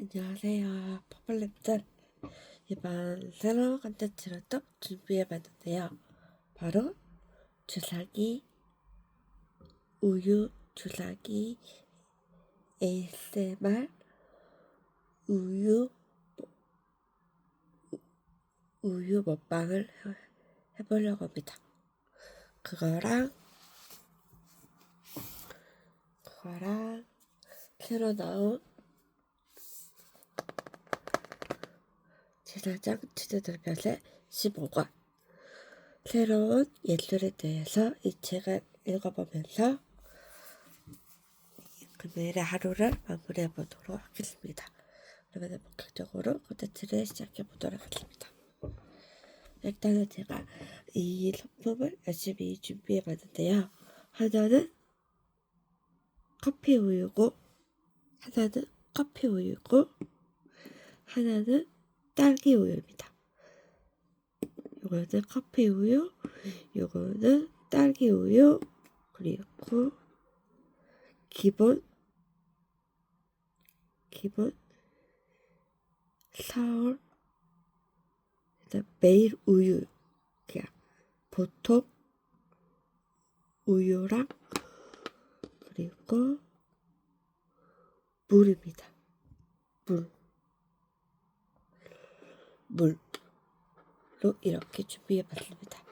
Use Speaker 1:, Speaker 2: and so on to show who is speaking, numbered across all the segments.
Speaker 1: 안녕하세요. 퍼플랩들. 이번 새로운 컨텐츠를 또 준비해봤는데요. 바로 주사기, 우유 주사기 ASMR 우유 먹방을 해보려고 합니다. 그거랑 새로 나온 제사장 치즈들볕의 15권 새로운 예술에 대해서 이 책을 읽어보면서 금요일의 하루를 마무리해보도록 하겠습니다. 그러면 본격적으로 콘텐츠를 시작해보도록 하겠습니다. 일단은 제가 이 소품을 열심히 준비해봤는데요. 하나는 커피 우유고 하나는 딸기 우유입니다. 요거는 커피 우유, 요거는 딸기 우유, 그리고 기본 서울 매일 우유, 그냥 보통 우유랑 그리고 물입니다. 물로 이렇게 준비해봤습니다.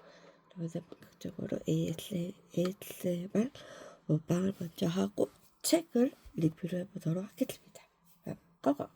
Speaker 1: 그러면 본격적으로 ASMR 먹방을 먼저 하고 책을 리뷰를 해보도록 하겠습니다. 고고!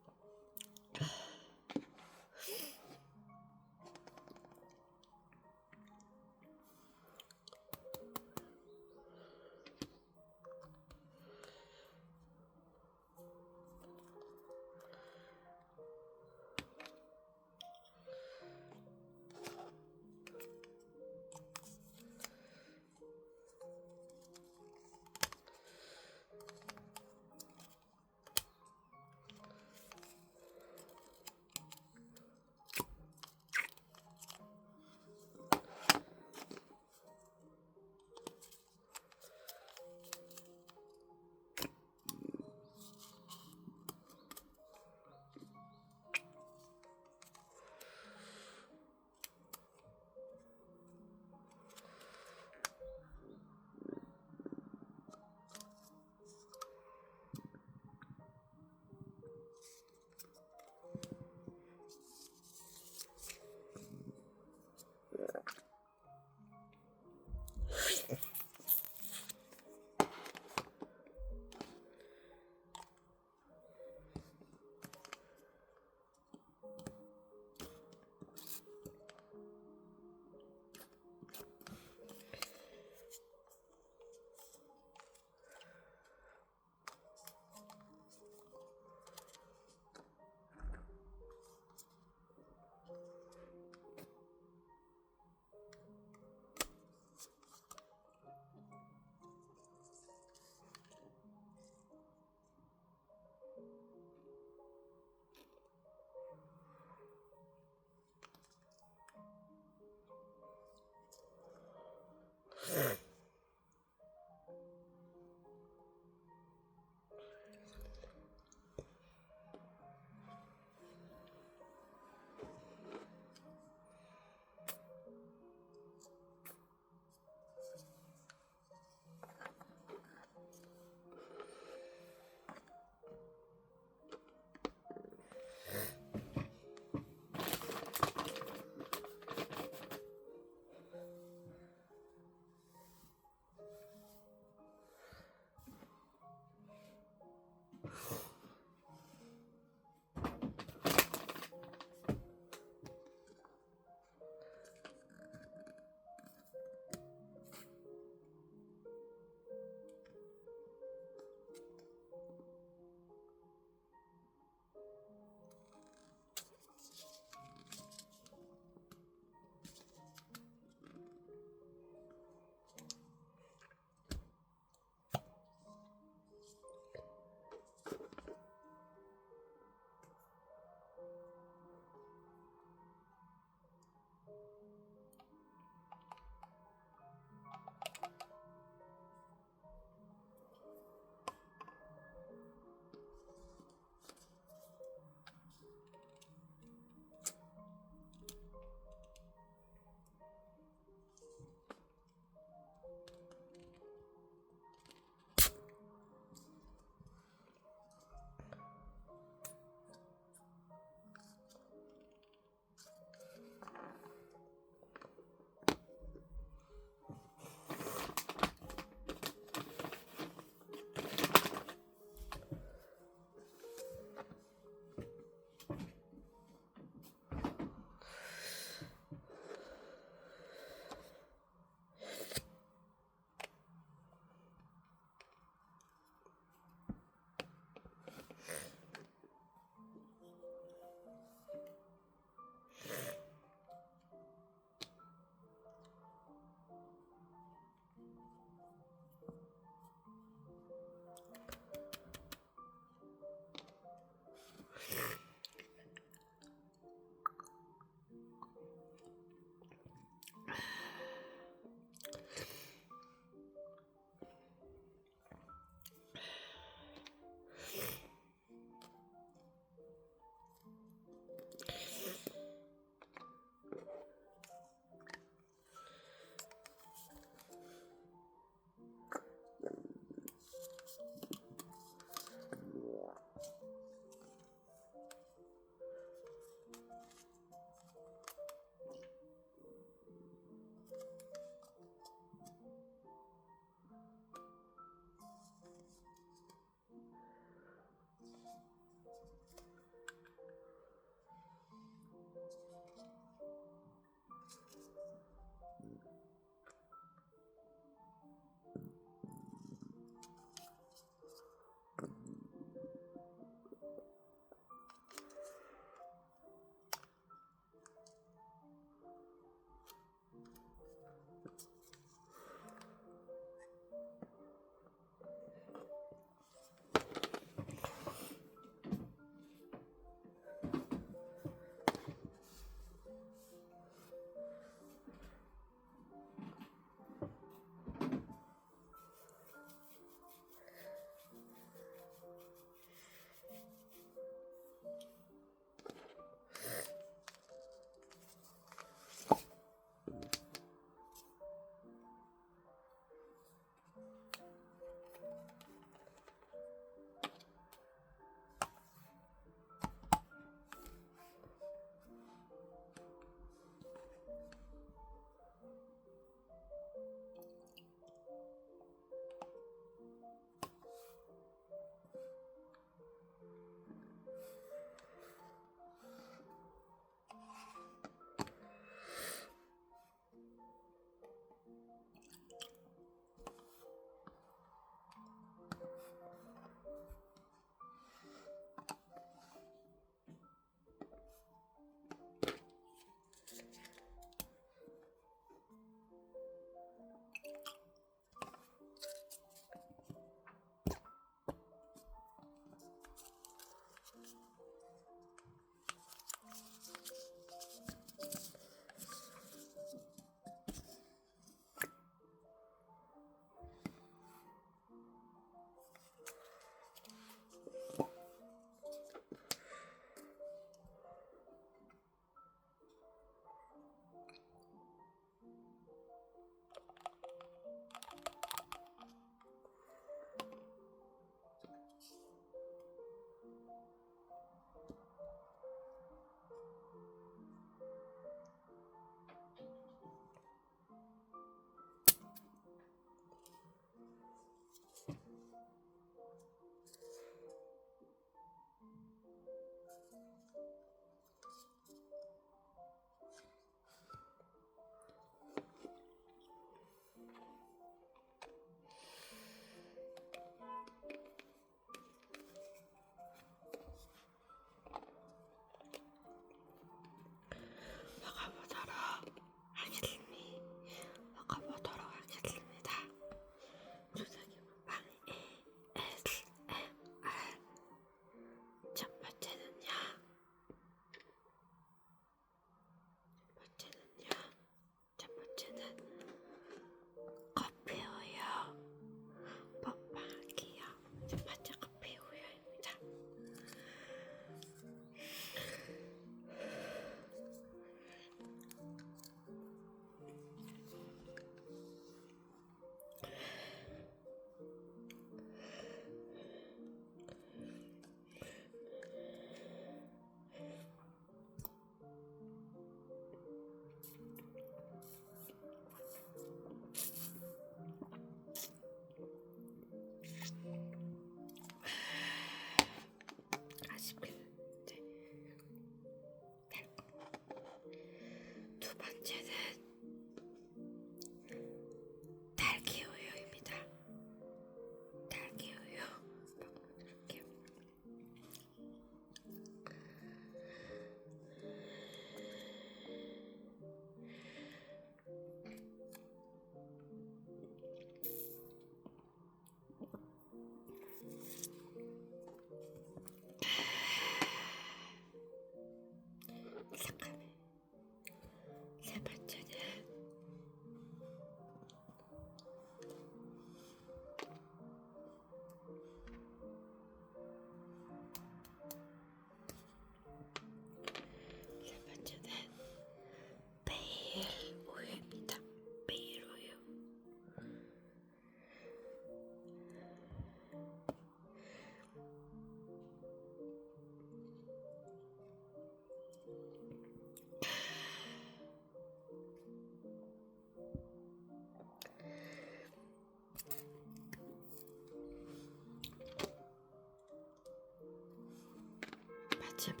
Speaker 1: 마지막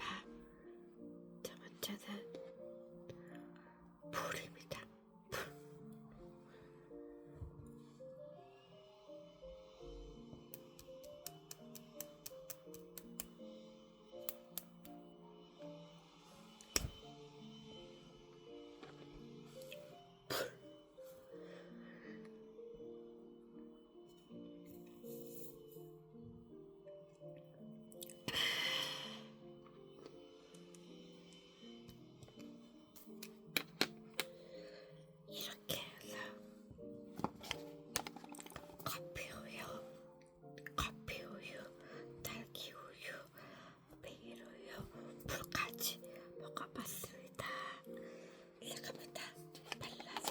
Speaker 1: 두 번째는 불입니다. 불. 이렇게 해서 커피 우유, 딸기 우유, 매일 우유, 불까지 먹어봤습니다. 생각보다 발라서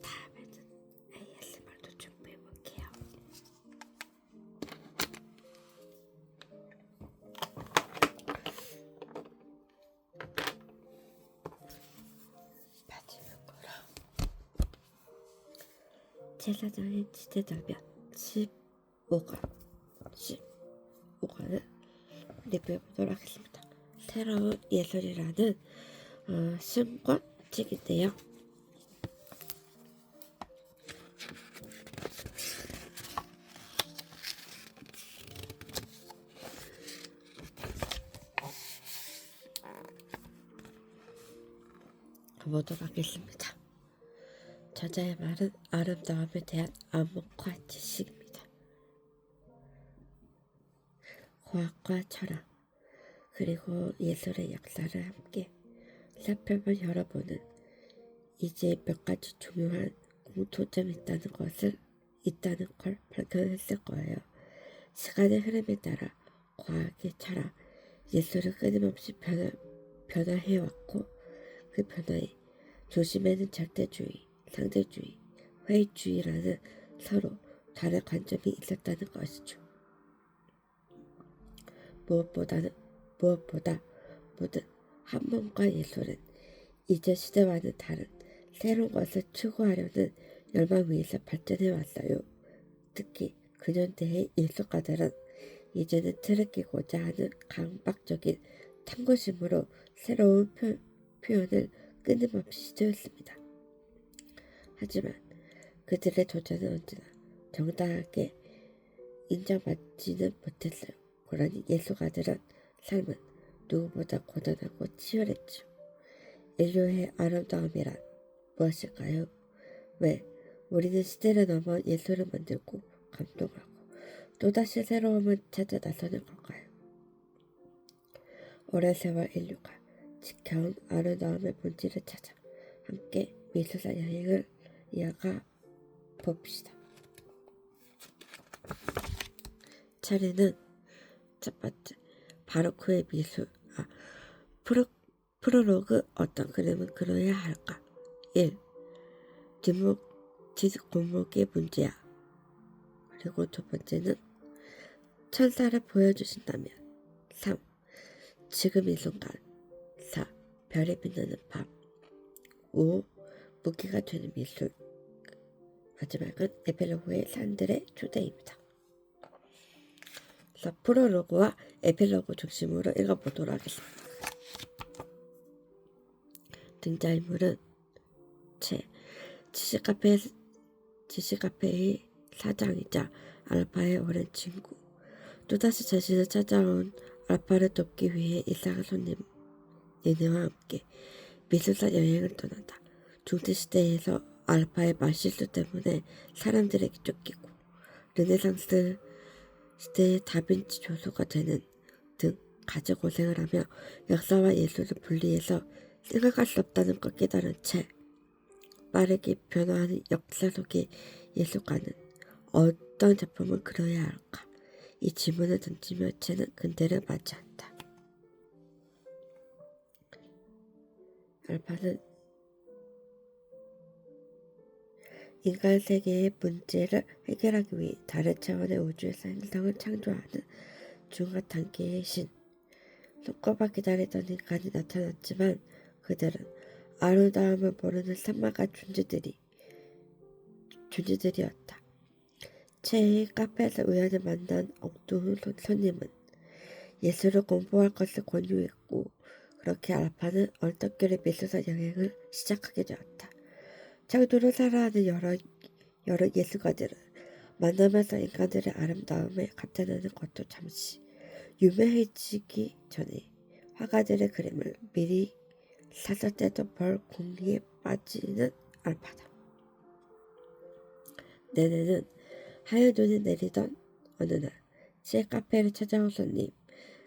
Speaker 1: 다음에는 ASMR도 준비해볼게요. 마지막으로 제 사장의 지대달면 15권을 리뷰해보도록 하겠습니다. 새로운 예술이라는 신권책인데요. 보도록 하겠습니다. 저자의 말은 아름다움에 대한 암묵화 지식입니다. 과학과 철학, 그리고 예술의 역사를 함께 살펴본 여러분은 이제 몇 가지 중요한 공통점이 있다는 걸 발견했을 거예요. 시간의 흐름에 따라 과학의 철학, 예술은 끊임없이 변화해왔고 그 변화에 조심에는 절대주의, 상대주의, 회의주의라는 서로 다른 관점이 있었다는 것이죠. 무엇보다 모든 학문과 예술은 이전 시대와는 다른 새로운 것을 추구하려는 열망 위에서 발전해 왔어요. 특히 근현대의 예술가들은 이제는 틀을 깨고자 하는 강박적인 탐구심으로 새로운 표현을 끊임없이 시도했습니다. 하지만 그들의 도전은 언제나 정당하게 인정받지는 못했어요. 그러니 예술가들은 삶은 누구보다 고단하고 치열했죠. 인류의 아름다움이란 무엇일까요? 왜 우리는 시대를 넘어 예술을 만들고 감동하고 또다시 새로움을 찾아 나서는 걸까요? 오랜 세월 인류가 지켜온 아름다움의 본질을 찾아 함께 미술사 여행을 이어가 봅시다. 차례는 첫 번째, 바로크의 미술. 프롤로그. 어떤 그림은 그려야 할까? 1. 뒷골목의 문제야. 그리고 두 번째는 천사를 보여주신다면. 3. 지금 이 순간. 4. 별이 빛나는 밤. 5. 무기가 되는 미술. 마지막은 에필로그의 산들의 초대입니다. 프롤로그와 에필로그 중심으로 읽어보도록 하겠습니다. 등장인물은 지식카페의 사장이자 알파의 오랜 친구, 또다시 자신을 찾아온 알파를 돕기 위해 이상한 손님 니네와 함께 미술사 여행을 떠난다. 중세시대에서 알파의 말실수 때문에 사람들에게 쫓기고 르네상스 시대의 다빈치 조수가 되는 등 가지고생을 하며 역사와 예술을 분리해서 생각할 수 없다는 걸 깨달은 채 빠르게 변화하는 역사 속의 예술가는 어떤 작품을 그려야 할까? 이 질문을 던지며 채는 근대를 맞이한다. 알파는 인간 세계의 문제를 해결하기 위해 다른 차원의 우주에서 행성을 창조하는 중간 단계의 신. 손꼽아 기다리던 인간이 나타났지만 그들은 아름다움을 모르는 산만한 존재들이었다. 채의 카페에서 우연히 만난 엉뚱한 손님은 예술을 공부할 것을 권유했고 그렇게 알파는 얼떨결에 미술사 여행을 시작하게 되었다. 창조로 살아가는 여러 예술가들을 만나면서 인간들의 아름다움에 감탄하는 것도 잠시 유명해지기 전에 화가들의 그림을 미리 샀을 때도 별 공리에 빠지는 알파다. 내내는 하얀 눈이 내리던 어느 날 시외 카페를 찾아온 손님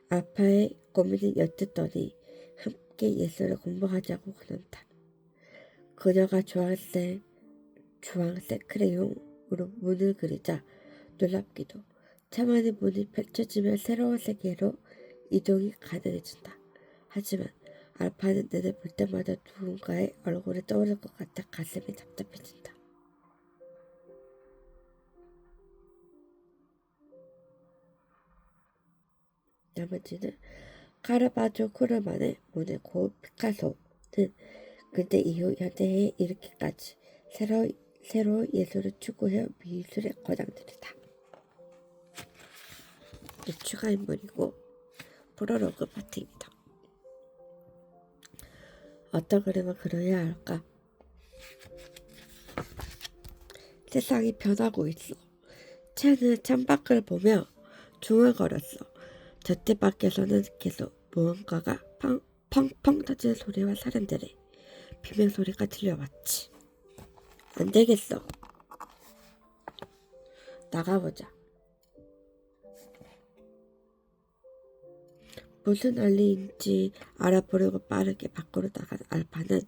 Speaker 1: 알파의 고민을 엿듣더니 함께 예술을 공부하자고 그런다. 그녀가 주황색 크레용으로 문을 그리자 놀랍게도 차만의 문이 펼쳐지며 새로운 세계로 이동이 가능해진다. 하지만 알파는 눈을 볼 때마다 누군가의 얼굴이 떠오를 것 같아 가슴이 답답해진다. 나머지는 카르바조 쿠르만의 모네고 피카소는 근대 이후 현대에 이르기까지 새로운 예술을 추구해 미술의 거장들이다. 추가 인물이고 프로로그 파트입니다. 어떤 그림을 그려야 할까? 세상이 변하고 있어. 채는 창밖을 보며 중얼거렸어. 저때 밖에서는 계속 무언가가 펑펑 터지는 소리와 사람들의 비명소리가 들려왔지. 안 되겠어. 나가보자. 무슨 난리인지 알아보려고 빠르게 밖으로 나간 알파는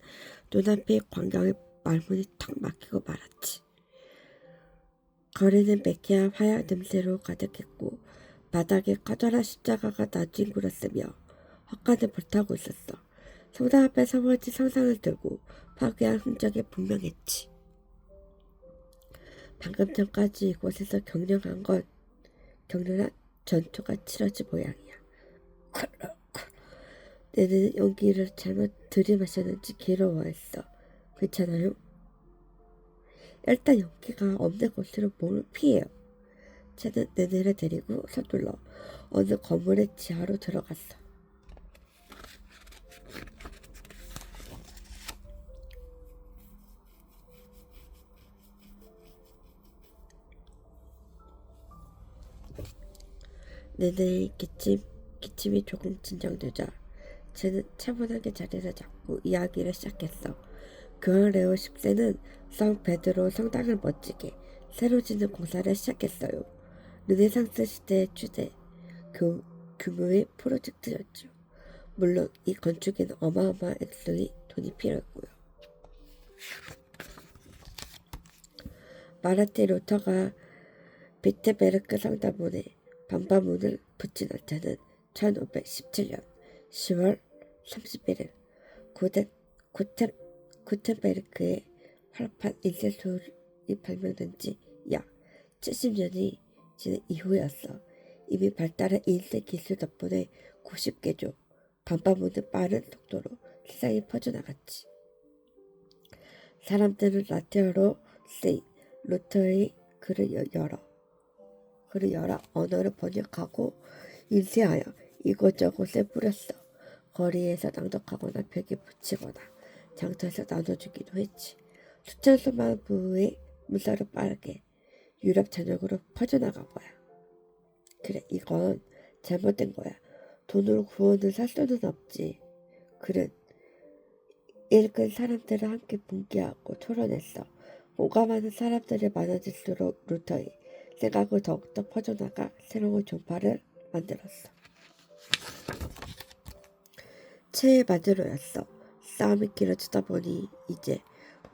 Speaker 1: 눈앞의 광경에 말문이 턱 막히고 말았지. 거리는 매캐한 화약 냄새로 가득했고 바닥에 커다란 십자가가 나뒹굴었으며 헛간을 불타고 있었어. 성당 앞에 서머지 상상을 들고 파괴한 흔적이 분명했지. 방금 전까지 이곳에서 격렬한 전투가 치러진 모양이야. 내는 용기를 잘못 들이마셨는지 괴로워했어. 괜찮아요? 일단 용기가 없는 곳으로 몸을 피해요. 쟤는 내내를 데리고 서둘러 어느 건물의 지하로 들어갔어. 내내의 기침이 조금 진정되자 쟤는 차분하게 자리를 잡고 이야기를 시작했어. 교황 레오 10세는 성 베드로 성당을 멋지게 새로 짓는 공사를 시작했어요. 르네상스 시대의 최대 규모의 프로젝트였죠. 물론 이 건축에는 어마어마한 액수의 돈이 필요했고요. 마르틴 루터가 비트베르크 성당문에 반바문을 붙인 날짜는 1517년 10월 31일 구텐베르크의 활판 인쇄술이 발명된 지 약 70년이 지난 이후였어. 이미 발달한 인쇄 기술 덕분에 90개조 반바문은 빠른 속도로 세상에 퍼져나갔지. 사람들은 라틴어로 쓰인 루터의 글을 열어 언어를 번역하고 인쇄하여 이곳저곳에 뿌렸어. 거리에서 낭독하거나 벽에 붙이거나 장터에서 나눠주기도 했지. 수천 수만 부의 문서로 빠르게 유럽 전역으로 퍼져나간 거야. 그래, 이건 잘못된 거야. 돈으로 구원을 살 수는 없지. 글은 읽은 사람들을 함께 분개하고 토론했어. 오감하는 사람들이 많아질수록 루터의 생각을 더욱더 퍼져나가 새로운 종파를 만들었어. 최애 만들어였어. 싸움이 길어지다 보니 이제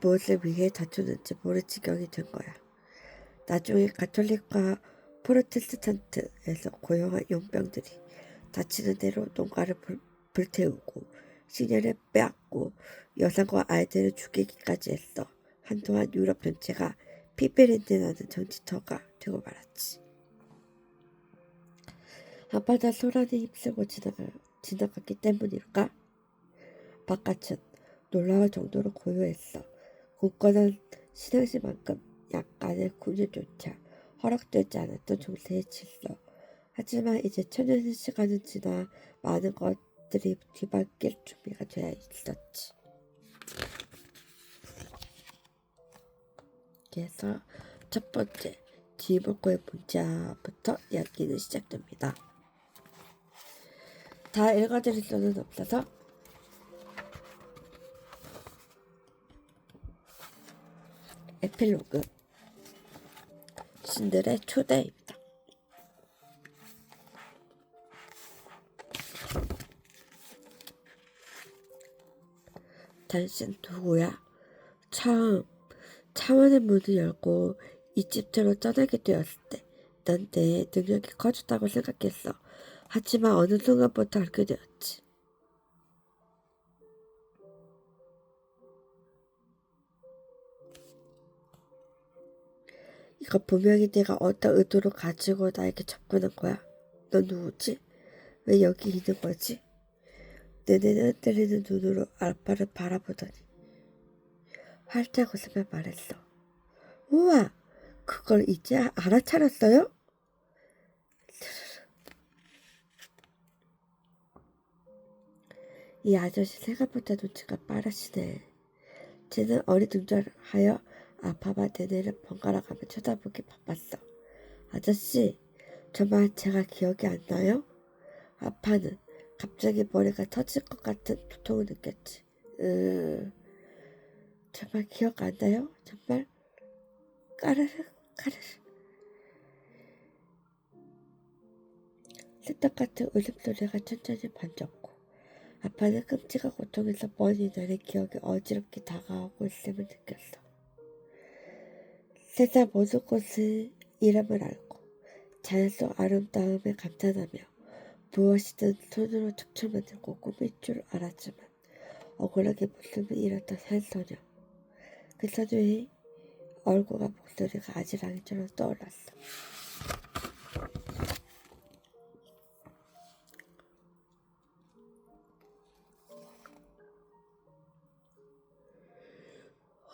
Speaker 1: 무엇을 위해 다투는지 모를 지경이 된 거야. 나중에 가톨릭과 프로테스탄트에서 고용한 용병들이 다치는 대로 농가를 불태우고 식량을 빼앗고 여성과 아이들을 죽이기까지 했어. 한동안 유럽 전체가 피비린내 나는 전지터가 되고 말았지. 한바다 소란에 휩쓸고 지나갔기 때문일까? 바깥은 놀라울 정도로 고요했어. 굳건한 신앙심만큼 약간의 군주조차 허락되지 않았던 중세의 질서. 하지만 이제 천년의 시간은 지나 많은 것들이 뒤바뀔 준비가 되어 있었지. 그래서 첫 번째 뒤볼거의 문자부터 이야기는 시작됩니다. 다 읽어드릴 수는 없어서 에필로그 신들의 초대입니다. 당신 누구야? 처음 차원의 문을 열고 이집트로 떠나게 되었을 때 난 내 능력이 커졌다고 생각했어. 하지만 어느 순간부터 알게 되었지. 이거 분명히 내가 어떤 의도로 가지고 나에게 접근한 거야. 넌 누구지? 왜 여기 있는 거지? 내내는 흔들리는 눈으로 알파를 바라보더니 활짝 웃으며 말했어. 우와! 그걸 이제 알아차렸어요? 이 아저씨 생각보다 눈치가 빠르시네. 쟤는 어리둥절하여 아파만 내내를 번갈아가며 쳐다보기 바빴어. 아저씨, 정말 제가 기억이 안 나요? 아파는 갑자기 머리가 터질 것 같은 두통을 느꼈지. 정말 기억 안 나요? 정말? 까르르 까르르. 새떡 같은 울음소리가 천천히 번졌고 아빠는 끔찍한 고통에서 먼 이날의 기억이 어지럽게 다가오고 있음을 느꼈어. 세상 모든 곳의 이름을 알고 자연 속 아름다움에 감탄하며 무엇이든 손으로 척척 만들고 꾸밀 줄 알았지만 억울하게 목숨을 잃었던 한 소녀. 그 소녀의 얼굴과 목소리가 아지랑이처럼 떠올랐어.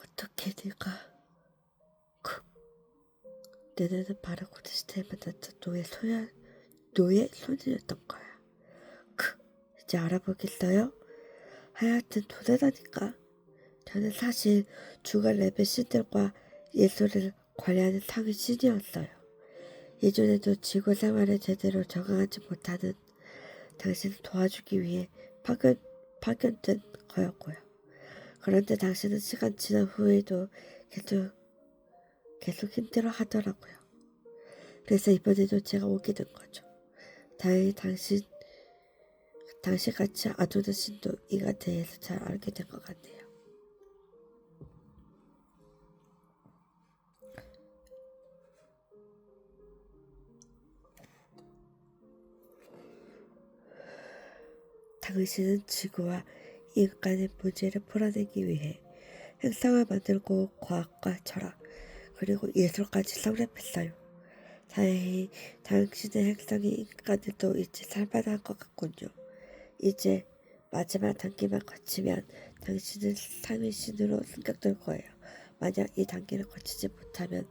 Speaker 1: 어떻게 네가 내내는 바르고 시스템에 났던 노예 소녀였던 거야. 이제 알아보겠어요? 하여튼 도대다니까. 저는 사실 주간 레벨 신들과 예술을 관리하는 상위 신이었어요. 예전에도 지구 생활에 제대로 적응하지 못하는 당신을 도와주기 위해 파견된 거였고요. 그런데 당신은 시간 지난 후에도 계속 힘들어 하더라고요. 그래서 이번에도 제가 오게 된 거죠. 다행히 당신같이 아도는 신도 이가 대해서 잘 알게 된 것 같네요. 당신은 지구와 인간의 문제를 풀어내기 위해 행성을 만들고 과학과 철학 그리고 예술까지 성립했어요. 다행히 당신의 행성이 인간들도 이제 살만할 것 같군요. 이제 마지막 단계만 거치면 당신은 상위신으로 승격될 거예요. 만약 이 단계를 거치지 못하면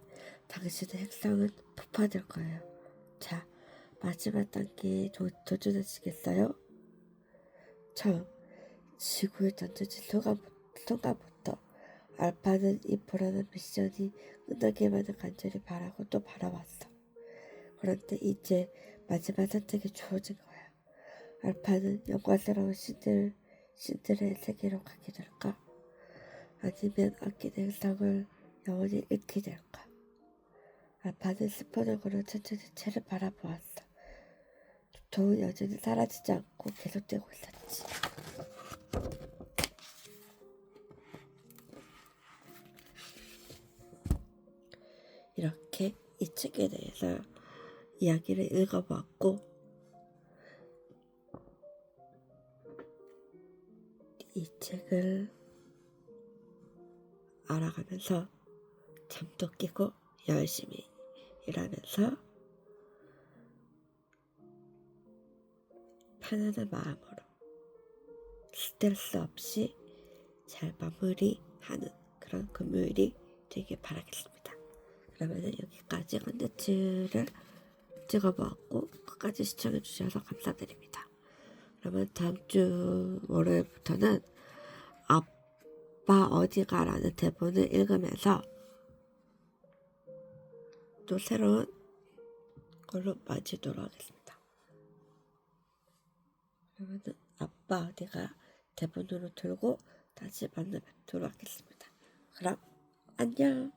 Speaker 1: 당신의 행성은 폭파될 거예요. 자, 마지막 단계에 도전하시겠어요? 처음 지구에 던져진 순간부터 알파는 이 불안한 미션이 끝나기만을 간절히 바라고 또 바라왔어. 그런데 이제 마지막 선택이 주어진 거야. 알파는 영광스러운 신들의 세계로 가게 될까? 아니면 아낀 행성을 영원히 잃게 될까? 알파는 스포적으로 천천히 채를 바라보았어. 두통은 여전히 사라지지 않고 계속되고 있었지. 이렇게 이 책에 대해서 이야기를 읽어보았고 이 책을 알아가면서 잠도 깨고 열심히 일하면서 편안한 마음으로 스트레스 없이 잘 마무리하는 그런 금요일이 되길 바라겠습니다. 그러면 여기까지 컨텐츠를 찍어보았고 끝까지 시청해 주셔서 감사드립니다. 그러면 다음 주 월요일부터는 아빠 어디가라는 대본을 읽으면서 또 새로운 걸로 마치도록 하겠습니다. 그러면 아빠 어디가 대본으로 들고 다시 만나 뵙도록 하겠습니다. 그럼 안녕.